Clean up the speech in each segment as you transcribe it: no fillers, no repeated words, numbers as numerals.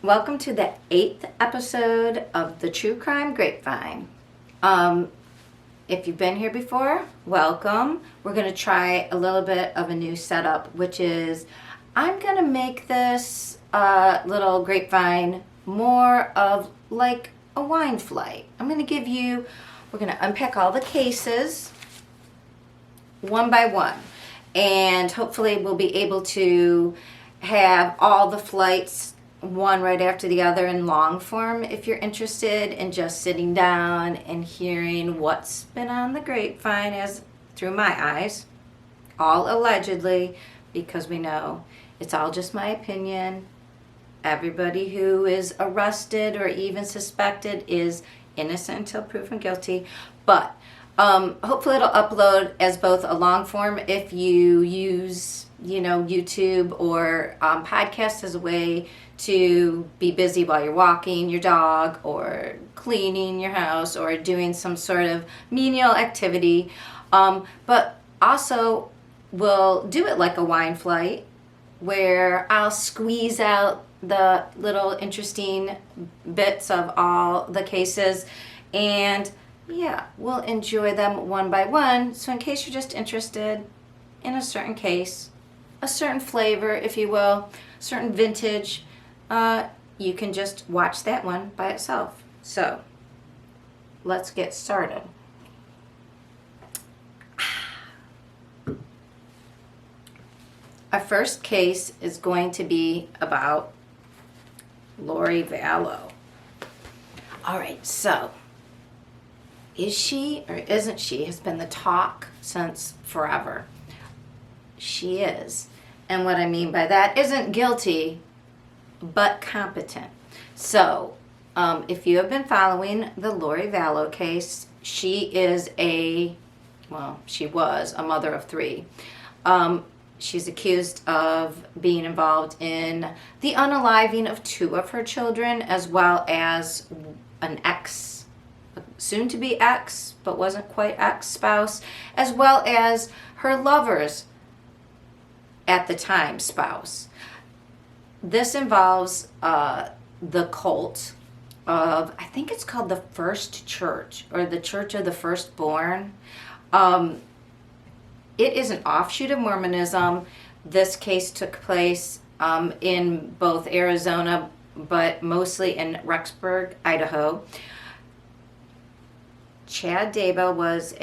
Welcome to the 8th episode of the True Crime Grapevine. If you've been here before, welcome. We're going to try a little bit of a new setup, which is I'm going to make this little grapevine more of like a wine flight. We're going to unpack all the cases one by one, and hopefully we'll be able to have all the flights one right after the other in long form if you're interested in just sitting down and hearing what's been on the grapevine as through my eyes, all allegedly, because we know it's all just my opinion. Everybody who is arrested or even suspected is innocent until proven guilty. But hopefully it'll upload as both a long form if you use YouTube or podcast as a way to be busy while you're walking your dog or cleaning your house or doing some sort of menial activity. But also we'll do it like a wine flight where I'll squeeze out the little interesting bits of all the cases, and yeah, we'll enjoy them one by one. So in case you're just interested in a certain case, a certain flavor, if you will, certain vintage, you can just watch that one by itself. So let's get started. Our first case is going to be about Lori Vallow. All right, so is she or isn't she has been the talk since forever. She is. And what I mean by that isn't guilty, but competent. So, if you have been following the Lori Vallow case, she was a mother of three. She's accused of being involved in the unaliving of two of her children, as well as an ex, soon-to-be ex, but wasn't quite ex-spouse, as well as her lover's at the time spouse. This involves the cult of, I think it's called the First Church, or the Church of the Firstborn. It is an offshoot of Mormonism. This case took place in both Arizona, but mostly in Rexburg, Idaho. Chad Daybell was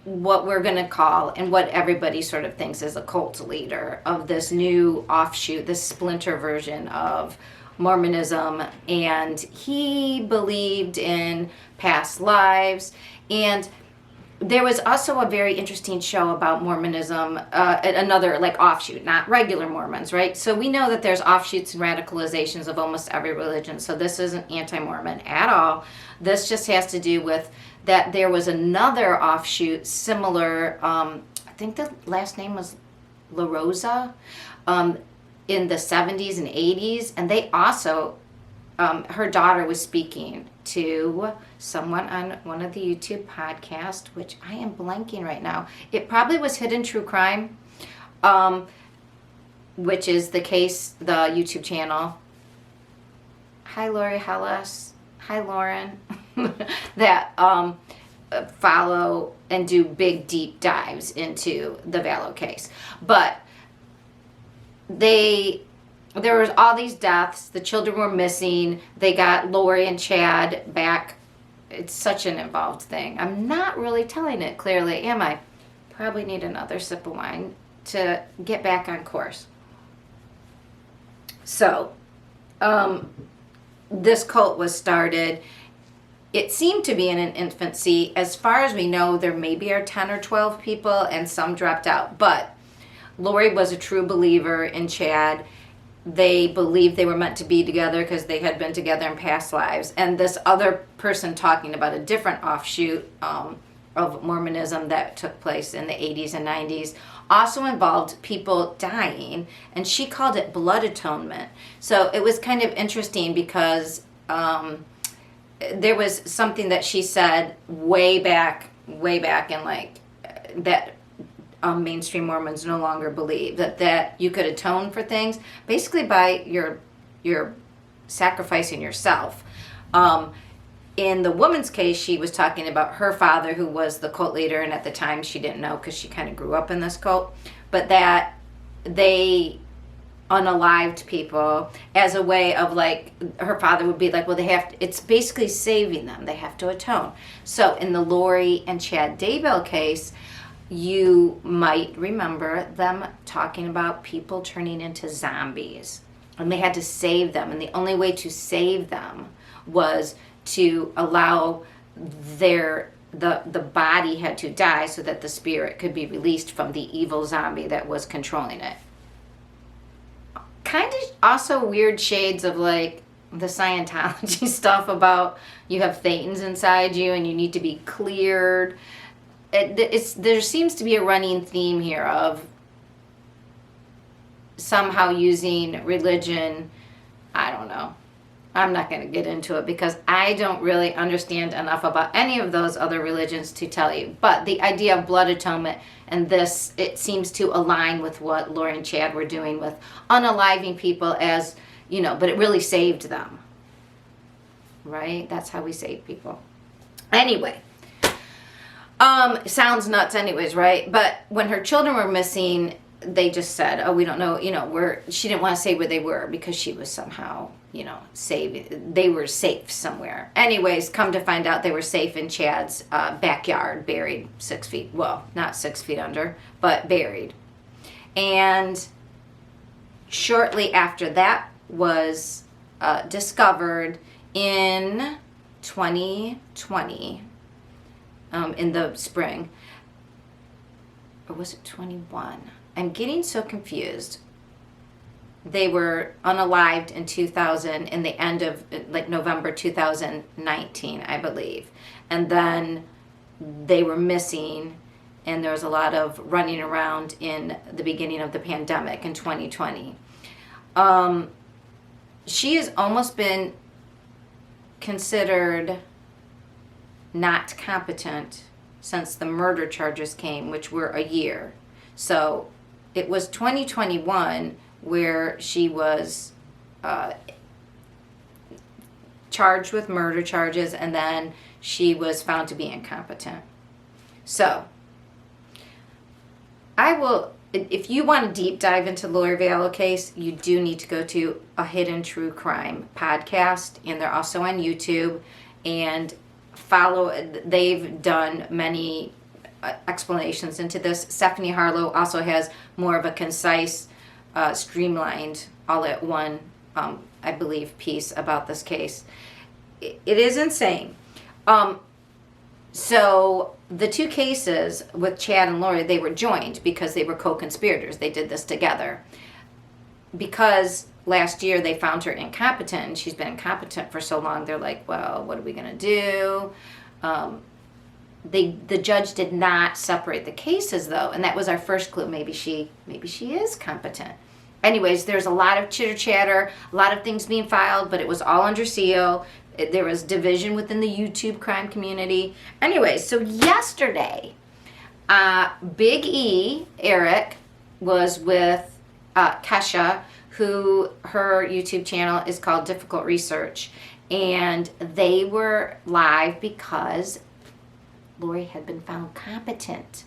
what we're going to call, and what everybody sort of thinks is a cult leader of this new offshoot, this splinter version of Mormonism. And he believed in past lives. And there was also a very interesting show about Mormonism, another like offshoot, not regular Mormons, right? So we know that there's offshoots and radicalizations of almost every religion. So this isn't anti-Mormon at all. This just has to do with that there was another offshoot similar, I think the last name was La Rosa, in the 70s and 80s. And they also, her daughter was speaking to someone on one of the YouTube podcasts, which I am blanking right now. It probably was Hidden True Crime, which is the case, the YouTube channel. Hi, Lori Hellas. Hi, Lauren. That follow and do big deep dives into the Vallow case. But there was all these deaths. The children were missing. They got Lori and Chad back. It's such an involved thing. I'm not really telling it clearly, am I? Probably need another sip of wine to get back on course. So, this cult was started. It seemed to be in an infancy. As far as we know, there maybe are 10 or 12 people, and some dropped out. But Lori was a true believer in Chad. They believed they were meant to be together because they had been together in past lives. And this other person talking about a different offshoot of Mormonism that took place in the 80s and 90s also involved people dying, and she called it blood atonement. So it was kind of interesting because there was something that she said way back in like that mainstream Mormons no longer believe, that you could atone for things basically by your sacrificing yourself. In the woman's case, she was talking about her father, who was the cult leader, and at the time she didn't know because she kind of grew up in this cult, but that they unalived people as a way of, like, her father would be like, well, they have to, it's basically saving them. They have to atone. So in the Lori and Chad Daybell case, you might remember them talking about people turning into zombies, and they had to save them, and the only way to save them was to allow the body had to die so that the spirit could be released from the evil zombie that was controlling it. Kind of also weird shades of, like, the Scientology stuff about you have thetans inside you and you need to be cleared. There seems to be a running theme here of somehow using religion. I don't know. I'm not going to get into it because I don't really understand enough about any of those other religions to tell you. But the idea of blood atonement and this, it seems to align with what Lori and Chad were doing with unaliving people, as, you know, but it really saved them. Right? That's how we save people. Anyway. Sounds nuts anyways, right? But when her children were missing, they just said, oh, we don't know, you know, she didn't want to say where they were because she was somehow, you know, they were safe somewhere. Anyways, come to find out they were safe in Chad's backyard, buried 6 feet, well, not 6 feet under, but buried. And shortly after that was discovered in 2020, in the spring, or was it 21? I'm getting so confused. They were unalived in 2000, in the end of, like, November 2019, I believe. And then they were missing, and there was a lot of running around in the beginning of the pandemic in 2020. She has almost been considered not competent since the murder charges came, which were a year. So it was 2021 where she was charged with murder charges, and then she was found to be incompetent. So I will, if you want to deep dive into Lori Vallow case, you do need to go to a Hidden True Crime podcast, and they're also on YouTube, and follow, they've done many explanations into this. Stephanie Harlow also has more of a concise, streamlined, all at one, I believe, piece about this case. It is insane. So the two cases with Chad and Lori, they were joined because they were co-conspirators. They did this together. Because last year they found her incompetent, and she's been incompetent for so long, they're like, well, what are we going to do? The judge did not separate the cases, though, and that was our first clue. Maybe she is competent. Anyways, there's a lot of chitter-chatter, a lot of things being filed, but it was all under seal. There was division within the YouTube crime community. Anyways, so yesterday, Big E, Eric, was with Kesha, who her YouTube channel is called Difficult Research, and they were live because Lori had been found competent.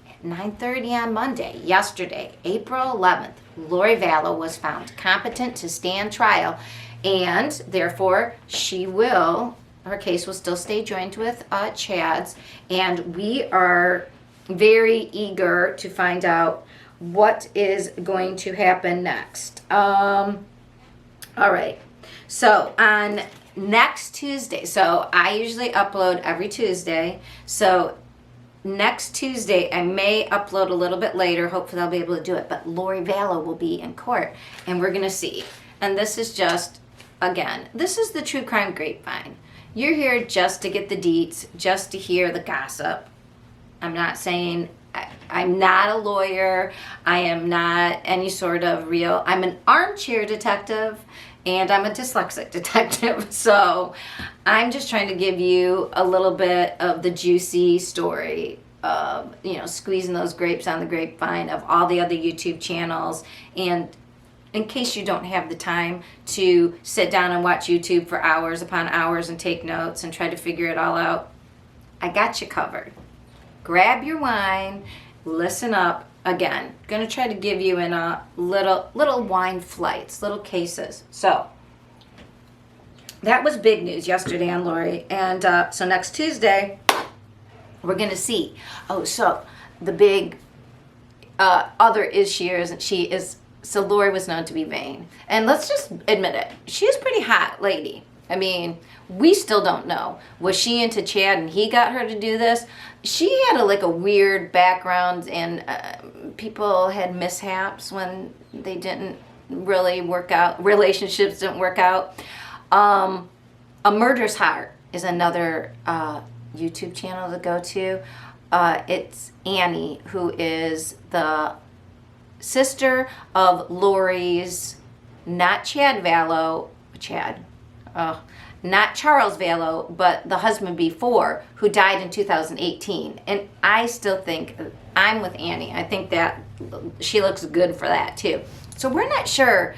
At 9:30 on Monday, yesterday, April 11th, Lori Vallow was found competent to stand trial, and therefore her case will still stay joined with Chad's, and we are very eager to find out what is going to happen next. All right. So on next Tuesday, so I usually upload every Tuesday. So next Tuesday, I may upload a little bit later. Hopefully I'll be able to do it. But Lori Vallow will be in court, and we're going to see. And this is just, again, this is the True Crime Grapevine. You're here just to get the deets, just to hear the gossip. I'm not saying... I'm not a lawyer. I am not any sort of real... I'm an armchair detective, and I'm a dyslexic detective. So I'm just trying to give you a little bit of the juicy story of, squeezing those grapes on the grapevine of all the other YouTube channels. And in case you don't have the time to sit down and watch YouTube for hours upon hours and take notes and try to figure it all out, I got you covered. Grab your wine, listen up. Again, going to try to give you in a little wine flights, little cases. So that was big news yesterday on Lori. And so next Tuesday, we're going to see. Oh, so the big other issue is so Lori was known to be vain. And let's just admit it. She's a pretty hot lady. I mean, we still don't know. Was she into Chad and he got her to do this? She had a weird background, and people had mishaps when they didn't really work out. Relationships didn't work out. A Murder's Heart is another YouTube channel to go to. It's Annie, who is the sister of Lori's, not Chad Vallow, not Charles Vallow, but the husband before, who died in 2018. And I still think, I'm with Annie. I think that she looks good for that too. So we're not sure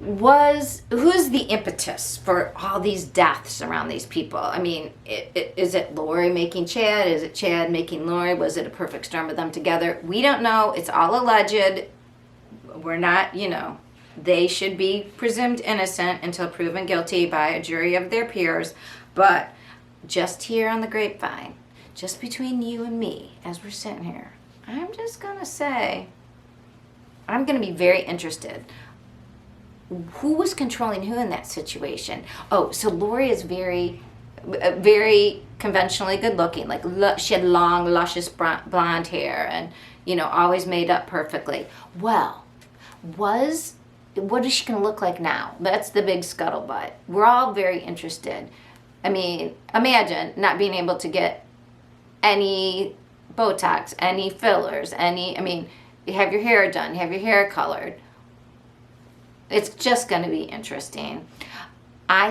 who's the impetus for all these deaths around these people. I mean, is it Lori making Chad? Is it Chad making Lori? Was it a perfect storm of them together? We don't know. It's all alleged. We're not, they should be presumed innocent until proven guilty by a jury of their peers. But just here on the grapevine, just between you and me, as we're sitting here, I'm just going to say, I'm going to be very interested. Who was controlling who in that situation? Oh, so Lori is very conventionally good looking. She had long, luscious blonde hair and, always made up perfectly. Well, what is she going to look like now? That's the big scuttlebutt. We're all very interested. I mean, imagine not being able to get any Botox, any fillers, you have your hair done, you have your hair colored. It's just going to be interesting. I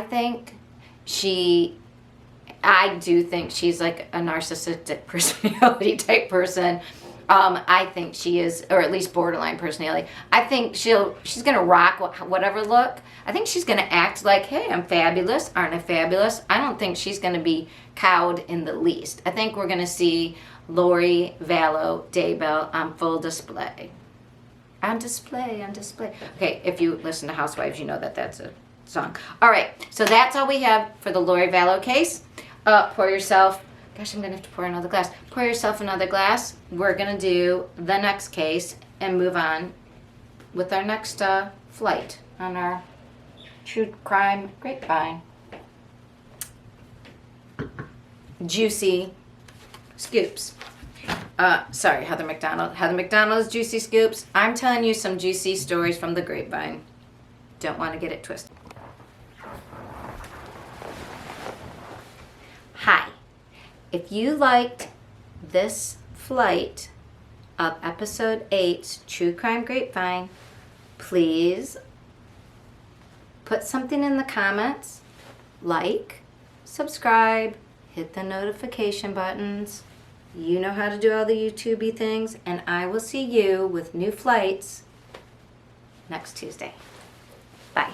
do think she's like a narcissistic personality type person. I think she is, or at least borderline personality. I think she's going to rock whatever look. I think she's going to act like, hey, I'm fabulous. Aren't I fabulous? I don't think she's going to be cowed in the least. I think we're going to see Lori Vallow Daybell on full display. On display. Okay, if you listen to Housewives, you know that's a song. All right, so that's all we have for the Lori Vallow case. Pour yourself, gosh, I'm going to have to pour another glass. Pour yourself another glass. We're going to do the next case and move on with our next flight on our true crime grapevine. Juicy scoops. Sorry, Heather McDonald. Heather McDonald's Juicy Scoops. I'm telling you some juicy stories from the grapevine. Don't want to get it twisted. Hi. If you liked this flight of episode 8's True Crime Grapevine, please put something in the comments. Like, subscribe, hit the notification buttons. You know how to do all the YouTube-y things, and I will see you with new flights next Tuesday. Bye.